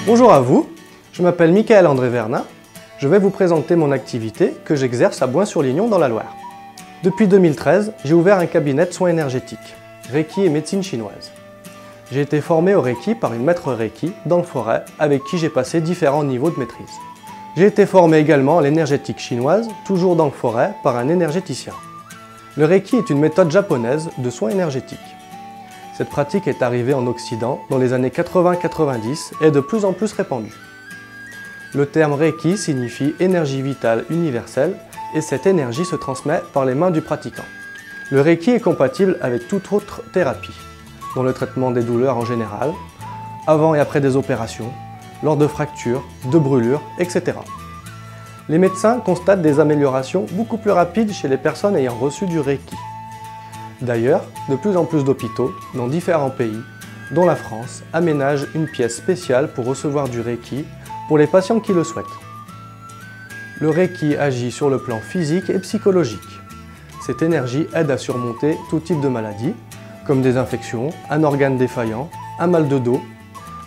Bonjour à vous, je m'appelle Michael-André Vernin. Je vais vous présenter mon activité que j'exerce à Boin-sur-Lignon dans la Loire. Depuis 2013, j'ai ouvert un cabinet de soins énergétiques, Reiki et médecine chinoise. J'ai été formé au Reiki par une maître Reiki dans le Forêt avec qui j'ai passé différents niveaux de maîtrise. J'ai été formé également à l'énergétique chinoise, toujours dans le Forêt, par un énergéticien. Le Reiki est une méthode japonaise de soins énergétiques. Cette pratique est arrivée en Occident dans les années 80-90 et est de plus en plus répandue. Le terme Reiki signifie énergie vitale universelle et cette énergie se transmet par les mains du pratiquant. Le Reiki est compatible avec toute autre thérapie, dans le traitement des douleurs en général, avant et après des opérations, lors de fractures, de brûlures, etc. Les médecins constatent des améliorations beaucoup plus rapides chez les personnes ayant reçu du Reiki. D'ailleurs, de plus en plus d'hôpitaux, dans différents pays, dont la France, aménagent une pièce spéciale pour recevoir du Reiki pour les patients qui le souhaitent. Le Reiki agit sur le plan physique et psychologique. Cette énergie aide à surmonter tout type de maladies, comme des infections, un organe défaillant, un mal de dos,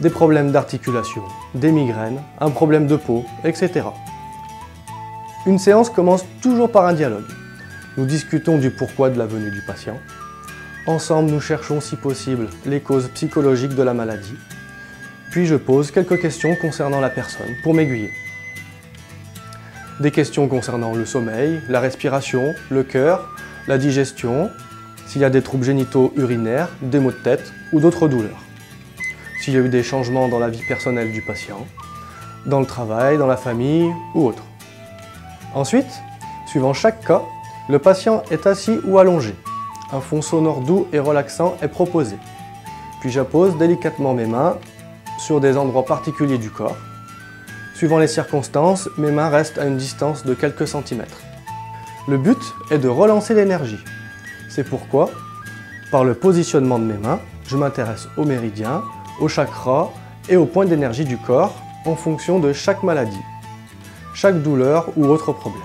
des problèmes d'articulation, des migraines, un problème de peau, etc. Une séance commence toujours par un dialogue. Nous discutons du pourquoi de la venue du patient. Ensemble, nous cherchons si possible les causes psychologiques de la maladie. Puis je pose quelques questions concernant la personne pour m'aiguiller. Des questions concernant le sommeil, la respiration, le cœur, la digestion, s'il y a des troubles génitaux urinaires, des maux de tête ou d'autres douleurs. S'il y a eu des changements dans la vie personnelle du patient, dans le travail, dans la famille ou autre. Ensuite, suivant chaque cas, le patient est assis ou allongé. Un fond sonore doux et relaxant est proposé. Puis j'appose délicatement mes mains sur des endroits particuliers du corps. Suivant les circonstances, mes mains restent à une distance de quelques centimètres. Le but est de relancer l'énergie. C'est pourquoi, par le positionnement de mes mains, je m'intéresse aux méridiens, aux chakras et aux points d'énergie du corps en fonction de chaque maladie, chaque douleur ou autre problème.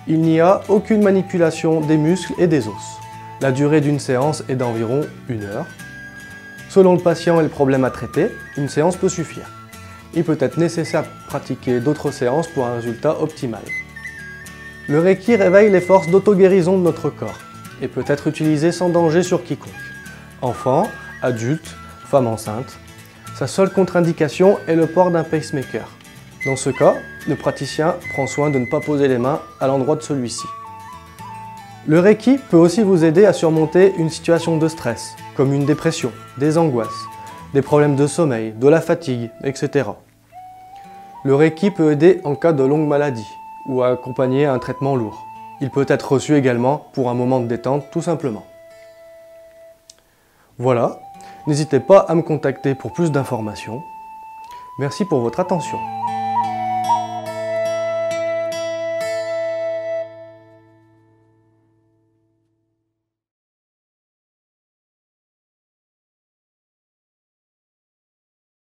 Il n'y a aucune manipulation des muscles et des os. La durée d'une séance est d'environ 1 heure. Selon le patient et le problème à traiter, une séance peut suffire. Il peut être nécessaire de pratiquer d'autres séances pour un résultat optimal. Le Reiki réveille les forces d'auto-guérison de notre corps et peut être utilisé sans danger sur quiconque. Enfants, adultes, femmes enceintes. Sa seule contre-indication est le port d'un pacemaker. Dans ce cas, le praticien prend soin de ne pas poser les mains à l'endroit de celui-ci. Le Reiki peut aussi vous aider à surmonter une situation de stress, comme une dépression, des angoisses, des problèmes de sommeil, de la fatigue, etc. Le Reiki peut aider en cas de longue maladie ou à accompagner un traitement lourd. Il peut être reçu également pour un moment de détente, tout simplement. Voilà, n'hésitez pas à me contacter pour plus d'informations. Merci pour votre attention.